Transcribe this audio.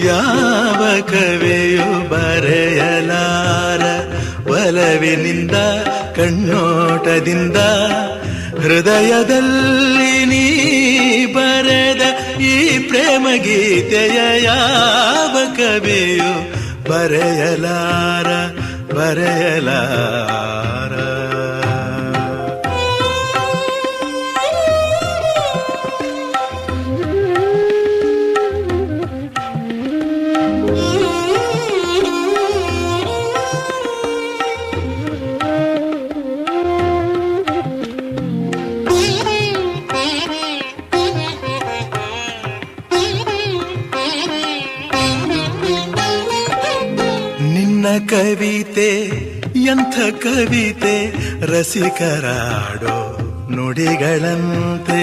ಯಾವ ಕವಿಯು ಬರೆಯಲಾರ ಒಲವಿನಿಂದ ಕಣ್ಣೋಟದಿಂದ ಹೃದಯದಲ್ಲಿ ನೀ ಬರೆದ ಈ ಪ್ರೇಮ ಗೀತೆಯ ಯಾವ ಕವಿಯು ಬರೆಯಲಾರ ಬರೆಯಲಾರ. ಕವಿತೆ ಎಂಥ ಕವಿತೆ ರಸಿಕರಾಡೋ ನುಡಿಗಳಂತೆ